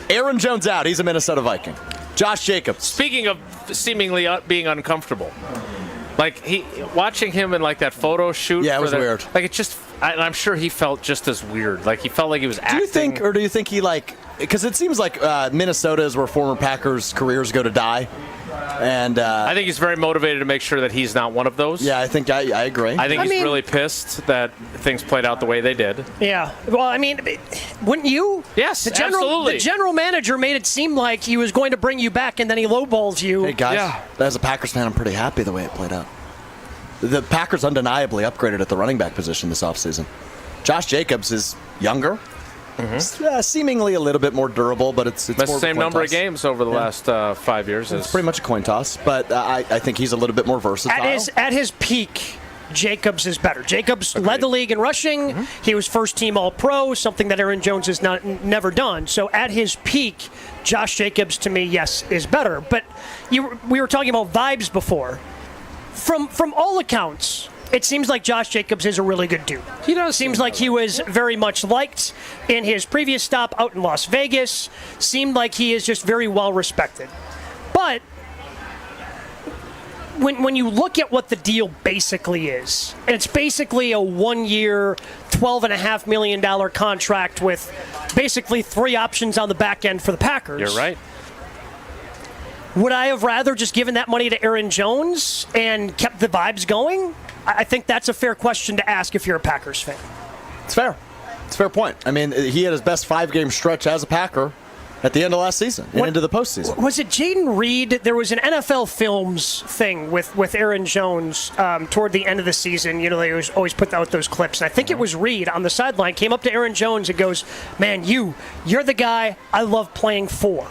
Aaron Jones out. He's a Minnesota Viking. Josh Jacobs. Speaking of seemingly being uncomfortable, watching him in that photo shoot. Yeah, it was weird. I'm sure he felt just as weird. He felt like he was acting. Do you think he because it seems like Minnesota is where former Packers careers go to die. And I think he's very motivated to make sure that he's not one of those. Yeah, I think I agree. I think he's really pissed that things played out the way they did. Yeah. Well, wouldn't you? Yes, absolutely. The general manager made it seem like he was going to bring you back, and then he lowballs you. Hey, guys, as a Packers fan, I'm pretty happy the way it played out. The Packers undeniably upgraded at the running back position this offseason. Josh Jacobs is younger. Seemingly a little bit more durable, but it's that's more the same number of games over the last 5 years. It's pretty much a coin toss, but I think he's a little bit more versatile. At his peak, Jacobs is better. Jacobs led the league in rushing. He was first-team All-Pro, something that Aaron Jones has never done. So at his peak, Josh Jacobs, to me, yes, is better. But we were talking about vibes before. From all accounts, it seems like Josh Jacobs is a really good dude. He does. Seems like he was very much liked in his previous stop out in Las Vegas. Seemed like he is just very well respected. But when you look at what the deal basically is, and it's basically a 1-year, $12.5 million contract with basically 3 options on the back end for the Packers. You're right. Would I have rather just given that money to Aaron Jones and kept the vibes going? I think that's a fair question to ask if you're a Packers fan. It's fair. It's a fair point. He had his best 5-game stretch as a Packer at the end of last season and into the postseason. Was it Jaden Reed? There was an NFL Films thing with Aaron Jones toward the end of the season. They always put out those clips. And I think it was Reed on the sideline came up to Aaron Jones and goes, "Man, you're the guy I love playing for."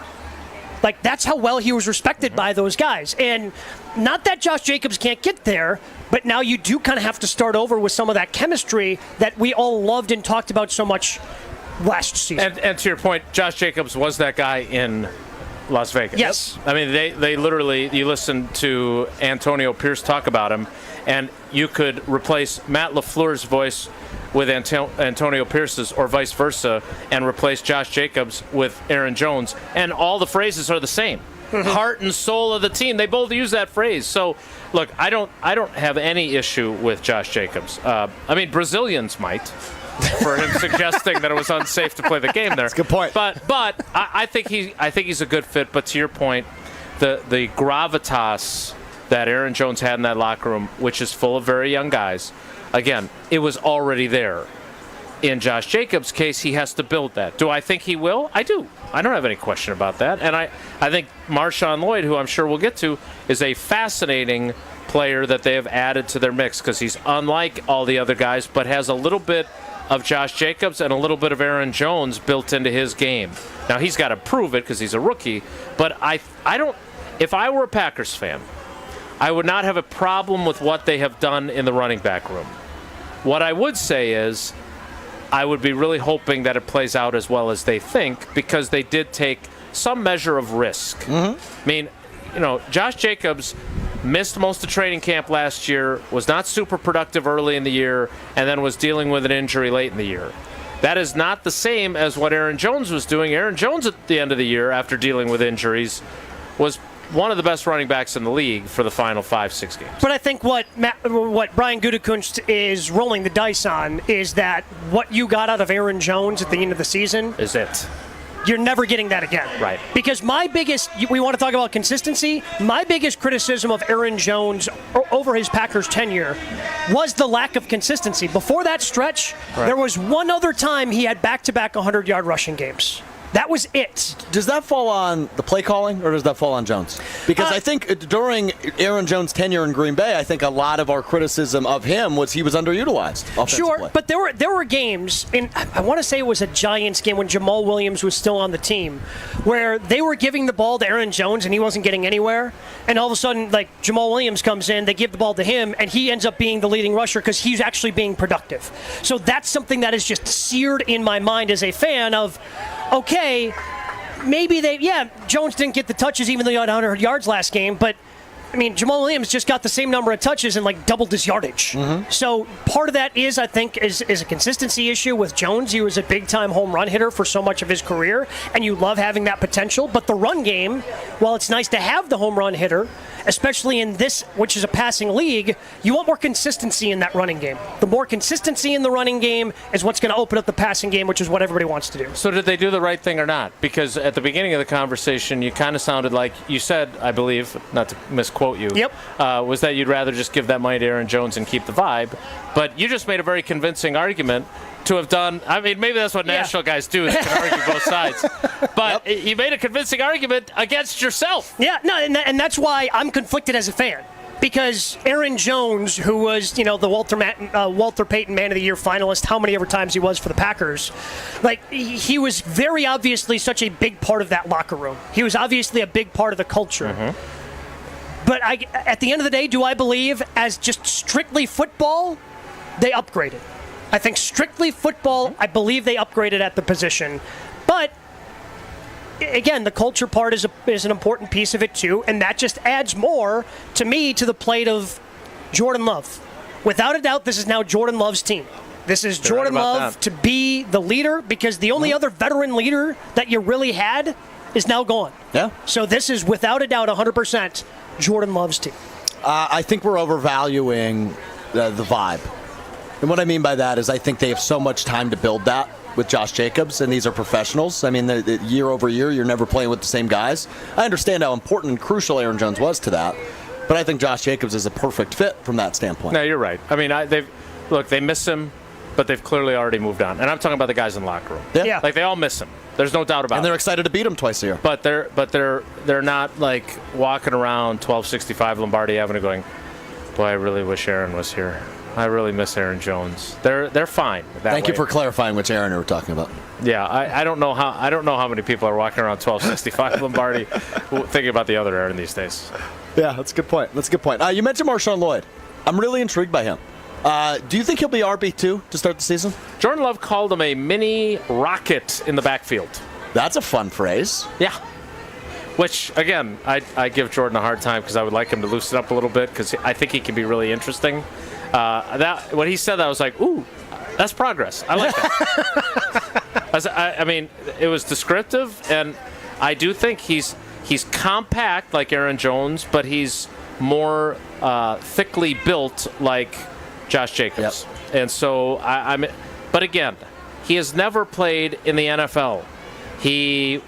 That's how well he was respected by those guys. And not that Josh Jacobs can't get there, but now you do kind of have to start over with some of that chemistry that we all loved and talked about so much last season. And to your point, Josh Jacobs was that guy in Las Vegas. Yes. They literally, you listen to Antonio Pierce talk about him, and you could replace Matt LaFleur's voice with Antonio Pierce's or vice versa and replace Josh Jacobs with Aaron Jones, and all the phrases are the same. Heart and soul of the team. They both use that phrase. So, look, I don't have any issue with Josh Jacobs. Brazilians might, for him suggesting that it was unsafe to play the game there. That's a good point. But I think he's a good fit. But to your point, the gravitas that Aaron Jones had in that locker room, which is full of very young guys, again, it was already there. In Josh Jacobs' case, he has to build that. Do I think he will? I do. I don't have any question about that. And I think MarShawn Lloyd, who I'm sure we'll get to, is a fascinating player that they have added to their mix because he's unlike all the other guys, but has a little bit of Josh Jacobs and a little bit of Aaron Jones built into his game. Now, he's got to prove it because he's a rookie, but I don't. If I were a Packers fan, I would not have a problem with what they have done in the running back room. What I would say is I would be really hoping that it plays out as well as they think because they did take some measure of risk. Josh Jacobs missed most of training camp last year, was not super productive early in the year, and then was dealing with an injury late in the year. That is not the same as what Aaron Jones was doing. Aaron Jones at the end of the year, after dealing with injuries, was one of the best running backs in the league for the final 5-6 games. But I think what Brian Gutekunst is rolling the dice on is that what you got out of Aaron Jones at the end of the season is it. You're never getting that again. Right. Because we want to talk about consistency, my biggest criticism of Aaron Jones over his Packers tenure was the lack of consistency. Before that stretch, There was one other time he had back-to-back 100-yard rushing games. That was it. Does that fall on the play calling or does that fall on Jones? Because I think during Aaron Jones' tenure in Green Bay, I think a lot of our criticism of him was he was underutilized offensively. Sure, but there were games, and I want to say it was a Giants game when Jamal Williams was still on the team, where they were giving the ball to Aaron Jones and he wasn't getting anywhere. And all of a sudden, Jamal Williams comes in, they give the ball to him, and he ends up being the leading rusher because he's actually being productive. So that's something that is just seared in my mind as a fan of, okay, maybe Jones didn't get the touches even though he had 100 yards last game, but I mean, Jamal Williams just got the same number of touches and like doubled his yardage. Mm-hmm. So part of that is, I think, is a consistency issue with Jones. He was a big-time home run hitter for so much of his career, and you love having that potential. But the run game, while it's nice to have the home run hitter, especially in this, which is a passing league, you want more consistency in that running game. The more consistency in the running game is what's going to open up the passing game, which is what everybody wants to do. So did they do the right thing or not? Because at the beginning of the conversation, you kind of sounded like you said, I believe, not to misquote you, Yep. Was that you'd rather just give that money to Aaron Jones and keep the vibe. But you just made a very convincing argument to have done. I mean, maybe that's what national guys do. They can argue both sides. But you made a convincing argument against yourself. Yeah, no, and that's why I'm conflicted as a fan. Because Aaron Jones, who was, the Walter Payton Man of the Year finalist, how many ever times he was for the Packers, like, he was very obviously such a big part of that locker room. He was obviously a big part of the culture. Mm-hmm. But at the end of the day, do I believe as just strictly football, they upgraded? I think strictly football, I believe they upgraded at the position. But again, the culture part is an important piece of it too, and that just adds more to me to the plate of Jordan Love. Without a doubt, this is now Jordan Love's team. This is Jordan Love to be the leader, because the only other veteran leader that you really had is now gone. Yeah. So this is without a doubt 100% Jordan Love's team. I think we're overvaluing the vibe. And what I mean by that is I think they have so much time to build that with Josh Jacobs, and these are professionals. I mean, year over year, you're never playing with the same guys. I understand how important and crucial Aaron Jones was to that, but I think Josh Jacobs is a perfect fit from that standpoint. No, you're right. I mean, they miss him, but they've clearly already moved on. And I'm talking about the guys in the locker room. Yeah. Like, they all miss him. There's no doubt about it. And they're excited to beat him twice a year. But they're not like walking around 1265 Lombardi Avenue going, boy, I really wish Aaron was here. I really miss Aaron Jones. They're fine. Thank you for clarifying which Aaron you were talking about. Yeah, I don't know how many people are walking around 1265 Lombardi thinking about the other Aaron these days. Yeah, that's a good point. You mentioned MarShawn Lloyd. I'm really intrigued by him. Do you think he'll be RB2 to start the season? Jordan Love called him a mini rocket in the backfield. That's a fun phrase. Yeah. Which, again, I give Jordan a hard time because I would like him to loosen up a little bit because I think he can be really interesting. When he said that, I was like, ooh, that's progress. I like that. I mean, it was descriptive, and I do think he's compact like Aaron Jones, but he's more thickly built like Josh Jacobs. Yep. And so but again, he has never played in the NFL. He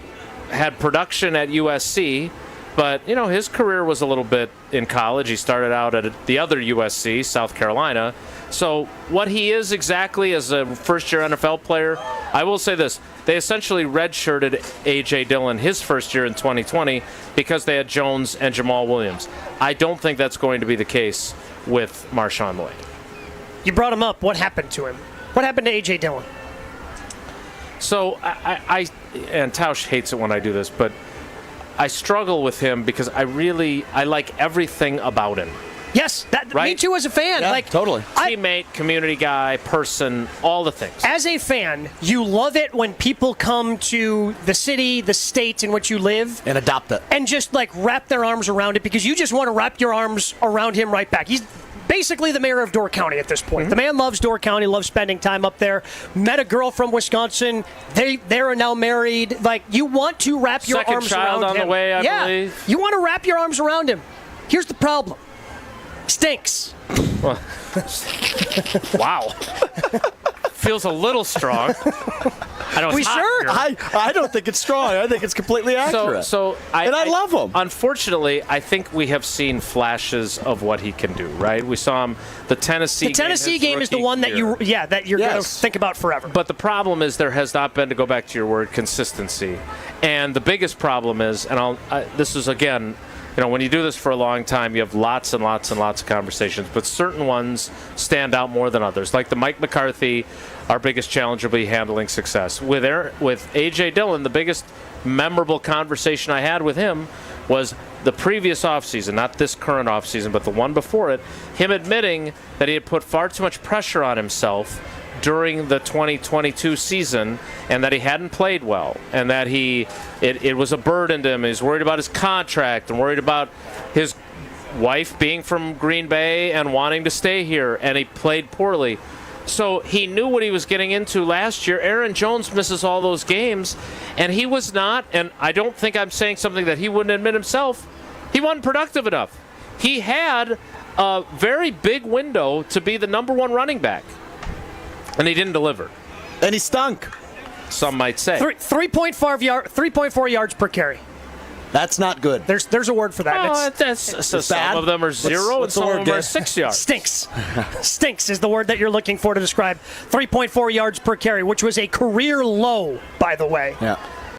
had production at USC, but his career was a little bit in college. He started out at the other USC, South Carolina. So what he is exactly as a first-year NFL player, I will say this. They essentially redshirted A.J. Dillon his first year in 2020 because they had Jones and Jamal Williams. I don't think that's going to be the case with MarShawn Lloyd. You brought him up. What happened to him? What happened to A.J. Dillon? So and Tausch hates it when I do this, but I struggle with him because I like everything about him. Yes, right? Me too as a fan. Yeah, totally. Teammate, community guy, person, all the things. As a fan, you love it when people come to the city, the state in which you live. And adopt it. And just wrap their arms around it because you just want to wrap your arms around him right back. He's basically the mayor of Door County at this point. Mm-hmm. The man loves Door County, loves spending time up there. Met a girl from Wisconsin. They are now married. You want to wrap your arms around him. Second child on the way, I believe. You want to wrap your arms around him. Here's the problem. Stinks. Wow. Feels a little strong. I know. We sure? I don't think it's strong. I think it's completely accurate. I love him. Unfortunately, I think we have seen flashes of what he can do. Right? We saw him. The Tennessee game is the one that you're going to think about forever. But the problem is there has not been, to go back to your word, consistency. And the biggest problem is, and this is again. When you do this for a long time, you have lots and lots and lots of conversations, but certain ones stand out more than others. Like the Mike McCarthy, our biggest challenge will be handling success. With A.J. Dillon, the biggest memorable conversation I had with him was the previous offseason, not this current offseason, but the one before it, him admitting that he had put far too much pressure on himself during the 2022 season, and that he hadn't played well, and that it was a burden to him. He's worried about his contract and worried about his wife being from Green Bay and wanting to stay here, and he played poorly. So he knew what he was getting into last year. Aaron Jones misses all those games, and he was not, and I don't think I'm saying something that he wouldn't admit himself, he wasn't productive enough. He had a very big window to be the number one running back, and he didn't deliver. And he stunk. Some might say. 3.4 yards per carry. That's not good. There's a word for that. Some of them are 0 and some of them are 6 yards. Stinks. Stinks is the word that you're looking for to describe 3.4 yards per carry, which was a career low, by the way. Yeah.